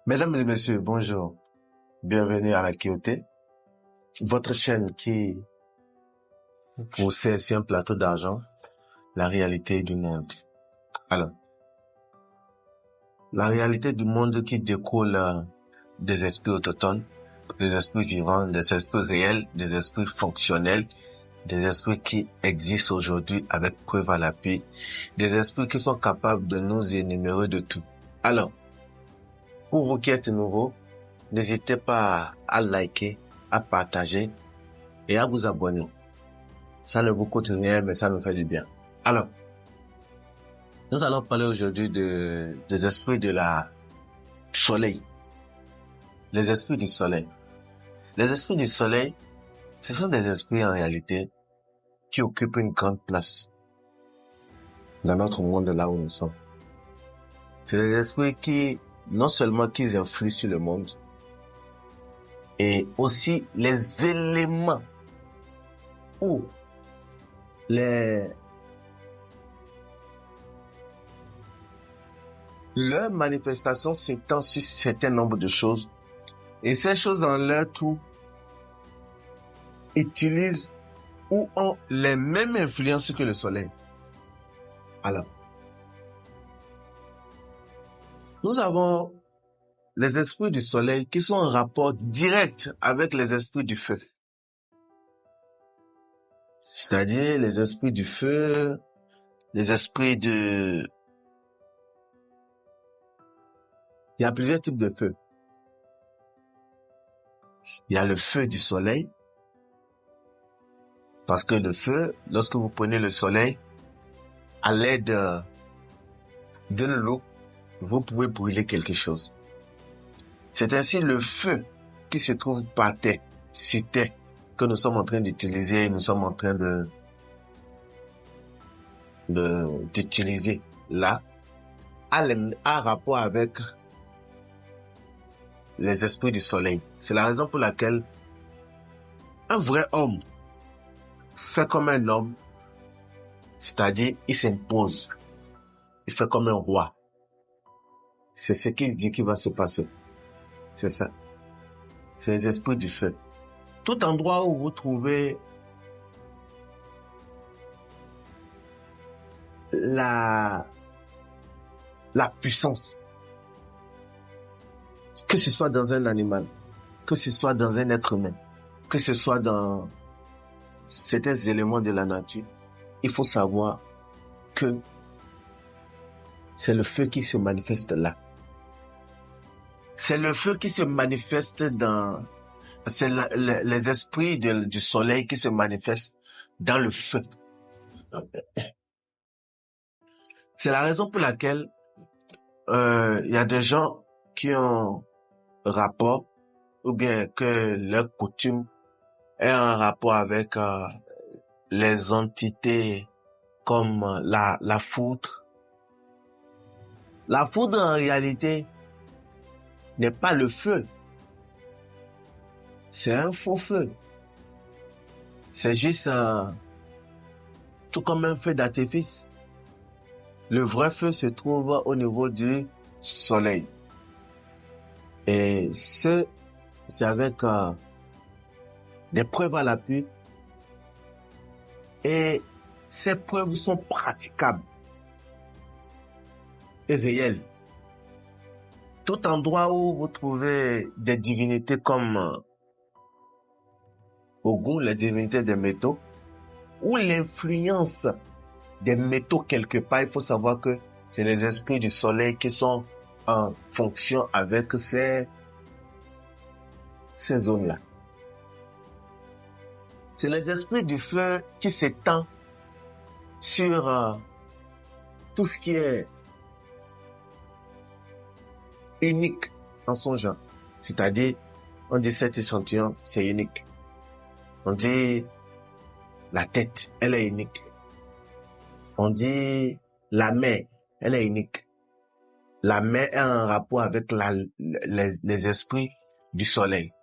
Mesdames et messieurs, bonjour. Bienvenue à la Kyoté, votre chaîne qui vous sert sur un plateau d'argent la réalité du monde. Alors, la réalité du monde qui découle des esprits autochtones, des esprits vivants, des esprits réels, des esprits fonctionnels, des esprits qui existent aujourd'hui avec preuve à l'appui, des esprits qui sont capables de nous énumérer de tout. Alors, pour vous qui êtes nouveaux, n'hésitez pas à liker, à partager et à vous abonner. Ça ne vous coûte rien, mais ça nous fait du bien. Alors, nous allons parler aujourd'hui des esprits de la soleil. Les esprits du soleil. Les esprits du soleil, ce sont des esprits en réalité qui occupent une grande place dans notre monde là où nous sommes. C'est des esprits qui, non seulement qu'ils influent sur le monde, et aussi les éléments ou leur manifestation s'étend sur certain nombre de choses. Et ces choses en leur tout utilisent ou ont les mêmes influences que le soleil. Alors, nous avons les esprits du soleil qui sont en rapport direct avec les esprits du feu. C'est-à-dire les esprits du feu, les esprits de... Il y a plusieurs types de feu. Il y a le feu du soleil, parce que le feu, lorsque vous prenez le soleil, à l'aide de l'eau, vous pouvez brûler quelque chose. C'est ainsi le feu qui se trouve par terre, sur terre, que nous sommes en train d'utiliser, nous sommes en train d'utiliser là, a rapport avec les esprits du soleil. C'est la raison pour laquelle un vrai homme fait comme un homme, c'est-à-dire il s'impose, il fait comme un roi. C'est ce qu'il dit qui va se passer. C'est ça. C'est les esprits du feu. Tout endroit où vous trouvez la puissance, que ce soit dans un animal, que ce soit dans un être humain, que ce soit dans certains éléments de la nature, il faut savoir que c'est le feu qui se manifeste là. C'est le feu qui se manifeste dans... C'est les esprits du soleil qui se manifestent dans le feu. C'est la raison pour laquelle y a des gens qui ont rapport ou bien que leur coutume est en rapport avec les entités comme la foudre. La foudre en réalité n'est pas le feu. C'est un faux feu. C'est juste tout comme un feu d'artifice. Le vrai feu se trouve au niveau du soleil. Et c'est avec des preuves à l'appui. Et ces preuves sont praticables et réelles. Tout endroit où vous trouvez des divinités comme Ogun, les divinités des métaux, ou l'influence des métaux quelque part, il faut savoir que c'est les esprits du soleil qui sont en fonction avec ces zones-là. C'est les esprits du feu qui s'étendent sur tout ce qui est unique en son genre. C'est-à-dire, on dit cet échantillon, c'est unique. On dit la tête, elle est unique. On dit la main, elle est unique. La main est en rapport avec les esprits du soleil.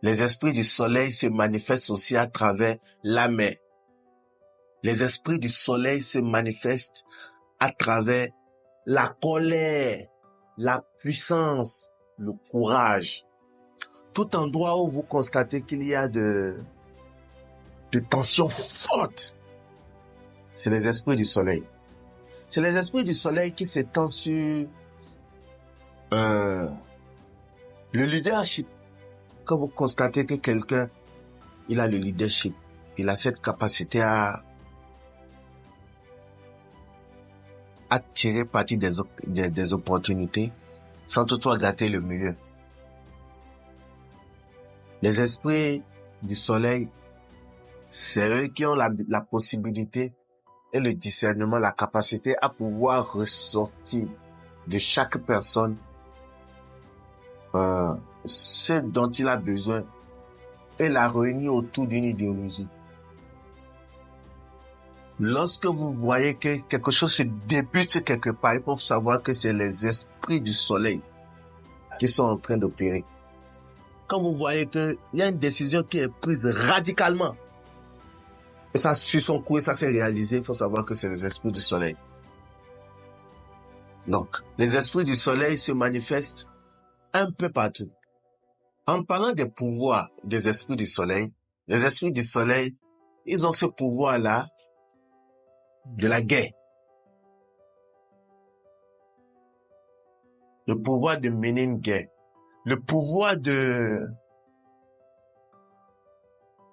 Les esprits du soleil se manifestent aussi à travers la main. Les esprits du soleil se manifestent à travers la colère, la puissance, le courage. Tout endroit où vous constatez qu'il y a de tensions fortes, c'est les esprits du soleil. C'est les esprits du soleil qui s'étendent sur le leadership. Quand vous constatez que quelqu'un, il a le leadership, il a cette capacité à tirer parti des opportunités sans toutefois gâter le milieu. Les esprits du soleil, c'est eux qui ont la possibilité et le discernement, la capacité à pouvoir ressortir de chaque personne ce dont il a besoin et la réunir autour d'une idéologie. Lorsque vous voyez que quelque chose se débute quelque part, il faut savoir que c'est les esprits du soleil qui sont en train d'opérer. Quand vous voyez qu'il y a une décision qui est prise radicalement, et ça suit son cours et ça s'est réalisé, il faut savoir que c'est les esprits du soleil. Donc, les esprits du soleil se manifestent un peu partout. En parlant des pouvoirs des esprits du soleil, les esprits du soleil, ils ont ce pouvoir-là de la guerre. Le pouvoir de mener une guerre. Le pouvoir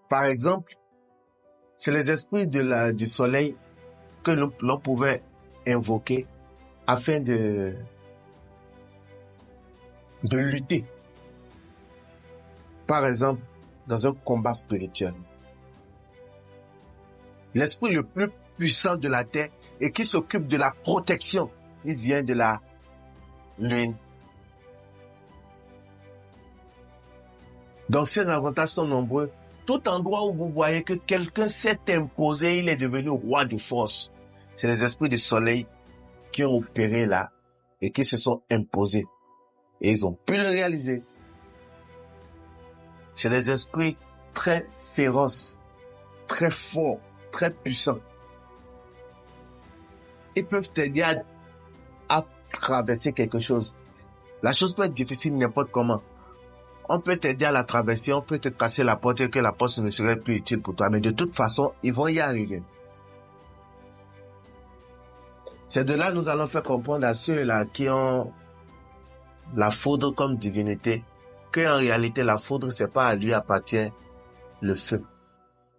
par exemple, c'est les esprits du soleil que l'on pouvait invoquer afin de lutter. Par exemple, dans un combat spirituel. L'esprit le plus puissant de la terre et qui s'occupe de la protection, il vient de la lune. Donc ces avantages sont nombreux. Tout endroit où vous voyez que quelqu'un s'est imposé, il est devenu roi de force. C'est les esprits du soleil qui ont opéré là et qui se sont imposés. Et ils ont pu le réaliser. C'est les esprits très féroces, très forts, très puissants. Ils peuvent t'aider à traverser quelque chose. La chose peut être difficile n'importe comment. On peut t'aider à la traverser, on peut te casser la porte et que la porte ne serait plus utile pour toi. Mais de toute façon, ils vont y arriver. C'est de là que nous allons faire comprendre à ceux-là qui ont la foudre comme divinité, qu'en réalité, la foudre, c'est pas à lui appartient le feu.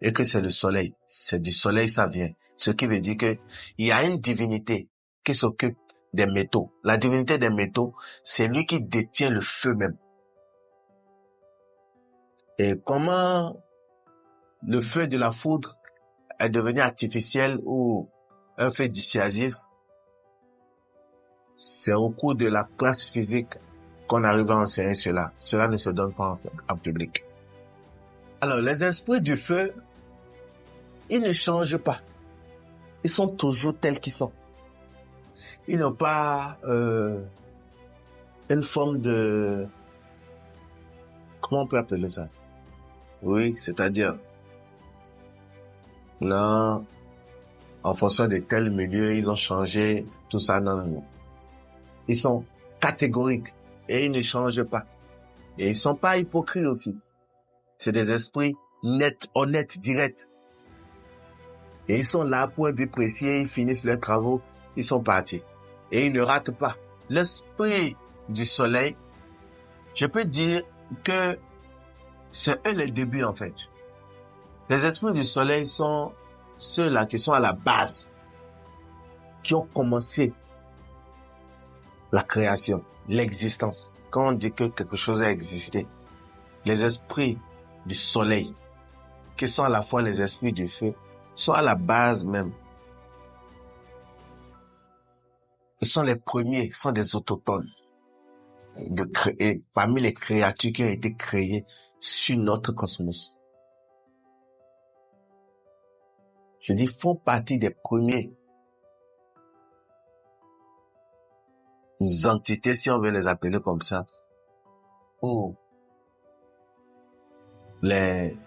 Et que c'est le soleil. C'est du soleil, ça vient. Ce qui veut dire que il y a une divinité qui s'occupe des métaux. La divinité des métaux, c'est lui qui détient le feu même. Et comment le feu de la foudre est devenu artificiel ou un feu dissuasif, c'est au cours de la classe physique qu'on arrive à enseigner cela. Cela ne se donne pas en public. Alors, les esprits du feu, ils ne changent pas. Ils sont toujours tels qu'ils sont. Ils n'ont pas une forme de... Comment on peut appeler ça? Oui, c'est-à-dire... Non, en fonction de tel milieu, ils ont changé, tout ça, non. Ils sont catégoriques et ils ne changent pas. Et ils sont pas hypocrites aussi. C'est des esprits nets, honnêtes, directs. Et ils sont là pour un but précis, ils finissent leurs travaux, ils sont partis. Et ils ne ratent pas. L'esprit du soleil, je peux dire que c'est eux les débuts en fait. Les esprits du soleil sont ceux-là qui sont à la base, qui ont commencé la création, l'existence. Quand on dit que quelque chose a existé, les esprits du soleil, qui sont à la fois les esprits du feu, sont à la base même. Ils sont les premiers, ils sont des autochtones. Parmi les créatures qui ont été créées sur notre cosmos. Je dis, font partie des premiers entités, si on veut les appeler comme ça, ou les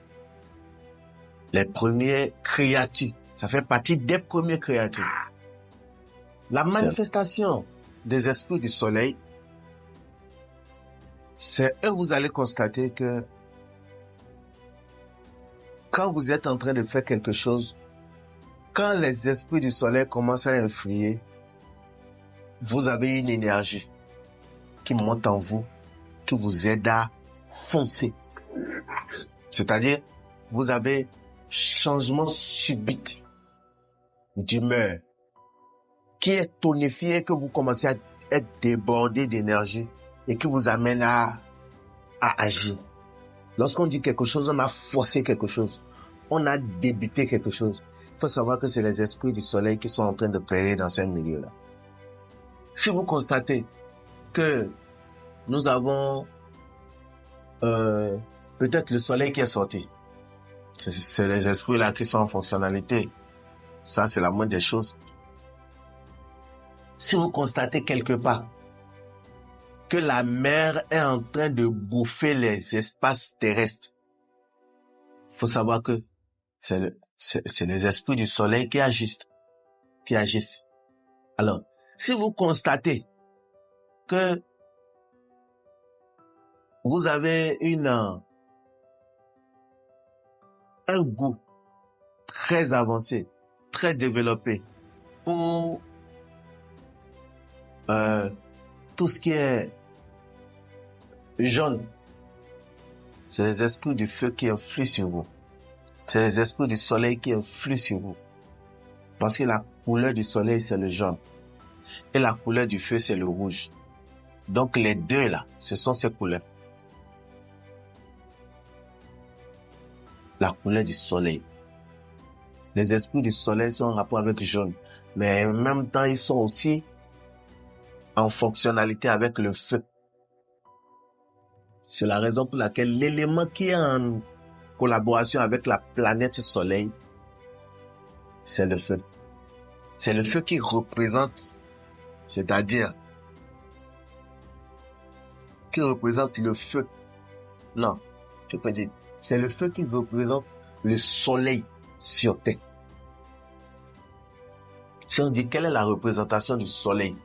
premières créatures. Ça fait partie des premières créatures. La manifestation des esprits du soleil c'est eux, vous allez constater que quand vous êtes en train de faire quelque chose, quand les esprits du soleil commencent à influer, vous avez une énergie qui monte en vous, qui vous aide à foncer. C'est-à-dire, vous avez changement subit d'humeur qui est tonifié, que vous commencez à être débordé d'énergie et qui vous amène à agir. Lorsqu'on dit quelque chose, on a forcé quelque chose. On a débuté quelque chose. Il faut savoir que c'est les esprits du soleil qui sont en train de périr dans ces milieux-là. Si vous constatez que nous avons peut-être le soleil qui est sorti, c'est les esprits-là qui sont en fonctionnalité. Ça, c'est la moindre des choses. Si vous constatez quelque part que la mer est en train de bouffer les espaces terrestres, il faut savoir que c'est les esprits du soleil qui agissent. Alors, si vous constatez que vous avez un goût très avancé, très développé pour tout ce qui est jaune, c'est les esprits du feu qui influent sur vous. C'est les esprits du soleil qui influent sur vous. Parce que la couleur du soleil, c'est le jaune. Et la couleur du feu, c'est le rouge. Donc les deux là, ce sont ces couleurs. La couleur du soleil. Les esprits du soleil sont en rapport avec le jaune. Mais en même temps, ils sont aussi en fonctionnalité avec le feu. C'est la raison pour laquelle l'élément qui est en collaboration avec la planète soleil, c'est le feu. C'est le feu qui représente, c'est-à-dire, qui représente le feu. Non, je peux dire, c'est le feu qui représente le soleil sur Terre. Si on dit quelle est la représentation du soleil,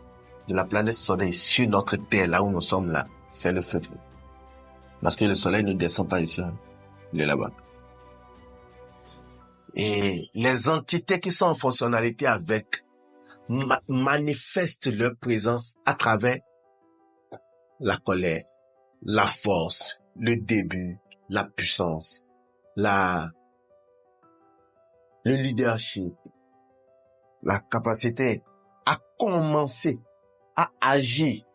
de la planète soleil sur notre Terre, là où nous sommes là, c'est le feu. Parce que le soleil ne descend pas ici, il est là-bas. Et les entités qui sont en fonctionnalité avec manifestent leur présence à travers la colère, la force, le début, la puissance, le leadership, la capacité à commencer, à agir,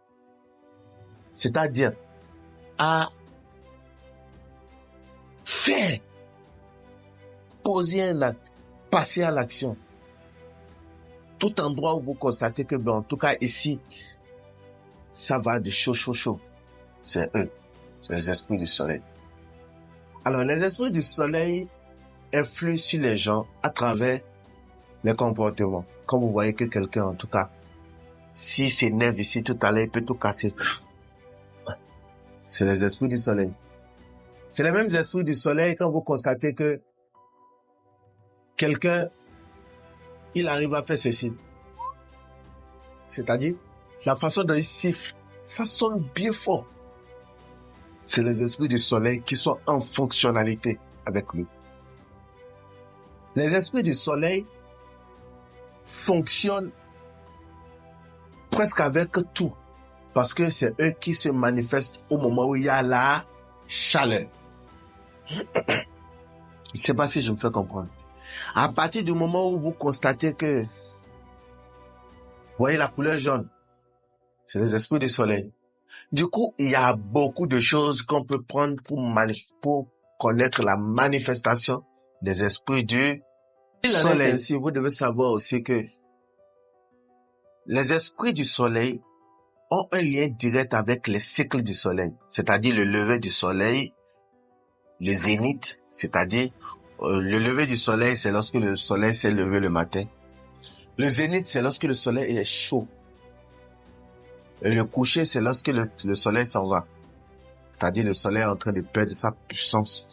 c'est-à-dire à faire, poser un acte, passer à l'action. Tout endroit où vous constatez que, en tout cas ici, ça va de chaud. C'est eux, c'est les esprits du soleil. Alors, les esprits du soleil influent sur les gens à travers les comportements. Quand vous voyez que quelqu'un, en tout cas, s'il s'énerve ici tout à l'heure, il peut tout casser. C'est les esprits du soleil. C'est les mêmes esprits du soleil quand vous constatez que quelqu'un, il arrive à faire ceci. C'est-à-dire, la façon dont il siffle, ça sonne bien fort. C'est les esprits du soleil qui sont en fonctionnalité avec lui. Les esprits du soleil fonctionnent presque avec tout. Parce que c'est eux qui se manifestent au moment où il y a la chaleur. Je ne sais pas si je me fais comprendre. À partir du moment où vous constatez que, vous voyez la couleur jaune, c'est les esprits du soleil. Du coup, il y a beaucoup de choses qu'on peut prendre pour connaître la manifestation des esprits du soleil. Si vous devez savoir aussi que les esprits du soleil ont un lien direct avec les cycles du soleil, c'est-à-dire le lever du soleil, le zénith, c'est-à-dire le lever du soleil, c'est lorsque le soleil s'est levé le matin. Le zénith, c'est lorsque le soleil est chaud. Et le coucher, c'est lorsque le soleil s'en va. C'est-à-dire le soleil est en train de perdre sa puissance.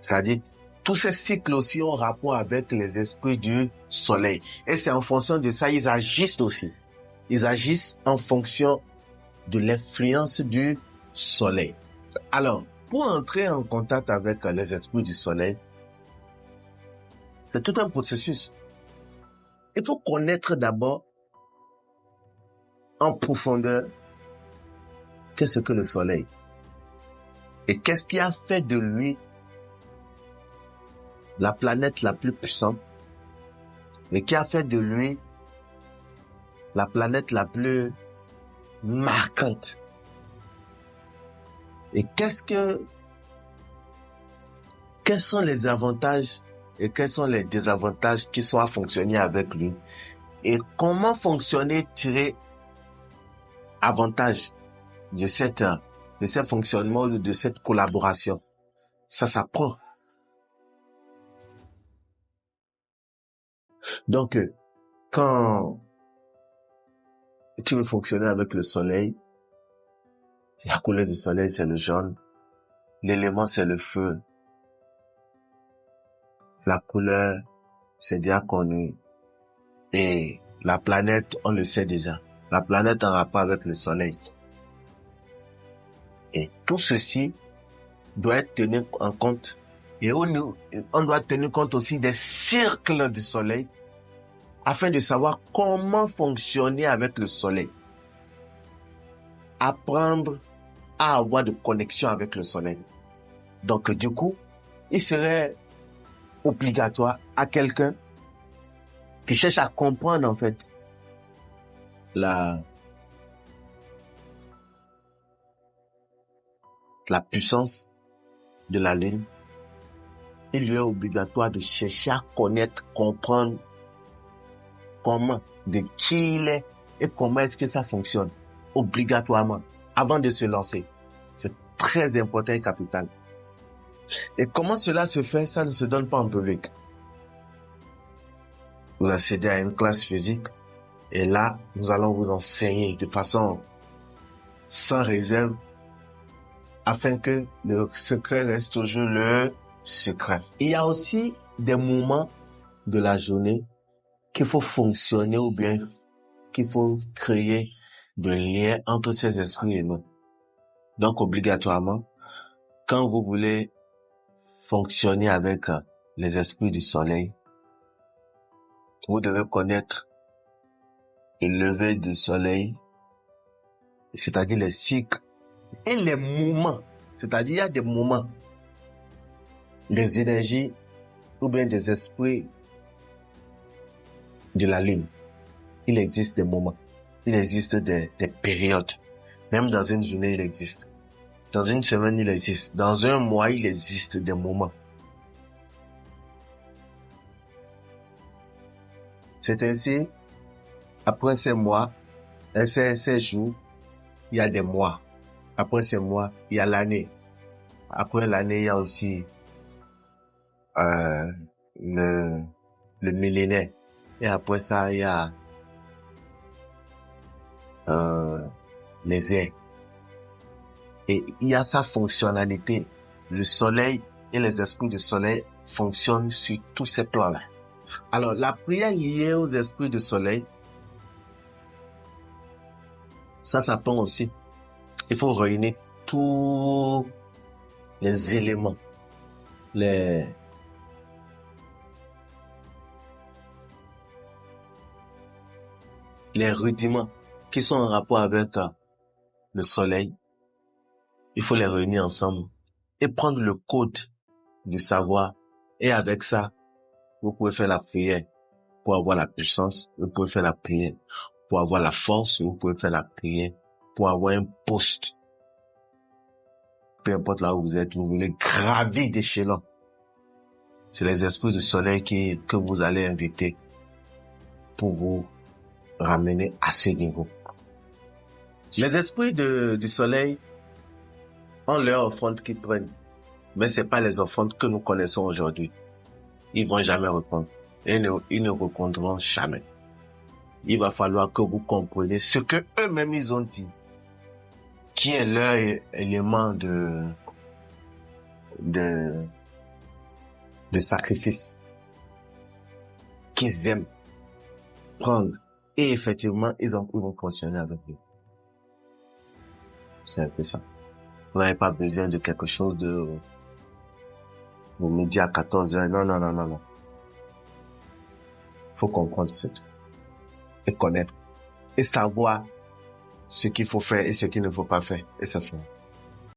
C'est-à-dire, tous ces cycles aussi ont rapport avec les esprits du soleil. Et c'est en fonction de ça, ils agissent aussi. Ils agissent en fonction de l'influence du soleil. Alors, pour entrer en contact avec les esprits du soleil, c'est tout un processus. Il faut connaître d'abord en profondeur qu'est-ce que le soleil et qu'est-ce qui a fait de lui la planète la plus puissante et qui a fait de lui la planète la plus marquante. Et quels sont les avantages et quels sont les désavantages qui sont à fonctionner avec lui et comment fonctionner, tirer avantage de ce fonctionnement, de cette collaboration. Ça s'apprend. Donc, quand tu veux fonctionner avec le soleil, la couleur du soleil, c'est le jaune. L'élément, c'est le feu. La couleur, c'est déjà connu. Et la planète, on le sait déjà. La planète en rapport avec le soleil. Et tout ceci doit être tenu en compte. Et on doit tenir compte aussi des cercles du soleil afin de savoir comment fonctionner avec le soleil. Apprendre à avoir de connexion avec le soleil. Donc, du coup, il serait obligatoire à quelqu'un qui cherche à comprendre, en fait, la puissance de la Lune. Il lui est obligatoire de chercher à connaître, comprendre comment, de qui il est et comment est-ce que ça fonctionne. Obligatoirement, avant de se lancer. C'est très important et capital. Et comment cela se fait, ça ne se donne pas en public. Vous accédez à une classe physique et là, nous allons vous enseigner de façon sans réserve afin que le secret reste toujours le secret. Il y a aussi des moments de la journée qu'il faut fonctionner ou bien qu'il faut créer de liens entre ces esprits et nous. Donc, obligatoirement, quand vous voulez fonctionner avec les esprits du soleil, vous devez connaître le lever du soleil, c'est-à-dire les cycles et les moments. C'est-à-dire, il y a des moments, des énergies ou bien des esprits de la Lune. Il existe des moments. Il existe des périodes. Même dans une journée, il existe. Dans une semaine, il existe. Dans un mois, il existe des moments. C'est ainsi, après ces mois, et ces jours, il y a des mois. Après ces mois, il y a l'année. Après l'année, il y a aussi le millénaire. Et après ça, il y a les ères. Et il y a sa fonctionnalité. Le soleil et les esprits du soleil fonctionnent sur tous ces plans-là. Alors, la prière liée aux esprits du soleil, ça s'apprend aussi. Il faut réunir tous les éléments, les rudiments qui sont en rapport avec le soleil. Il faut les réunir ensemble et prendre le code du savoir. Et avec ça, vous pouvez faire la prière pour avoir la puissance. Vous pouvez faire la prière pour avoir la force. Vous pouvez faire la prière pour avoir un poste. Peu importe là où vous êtes, vous voulez gravir d'échelon. C'est les esprits du soleil que vous allez inviter pour vous ramener à ce niveau. Les esprits du soleil ont leur offrande qu'ils prennent. Mais c'est pas les offrandes que nous connaissons aujourd'hui. Ils vont jamais répondre. Et ils ne répondront jamais. Il va falloir que vous compreniez ce que eux-mêmes ils ont dit. Qui est leur élément de sacrifice. Qu'ils aiment prendre. Et effectivement, ils vont fonctionner avec eux. C'est un peu ça. Vous n'avez pas besoin de quelque chose de midi à 14h. Non, non, non, non, non. Faut comprendre ce truc. Et connaître. Et savoir ce qu'il faut faire et ce qu'il ne faut pas faire. Et c'est fait.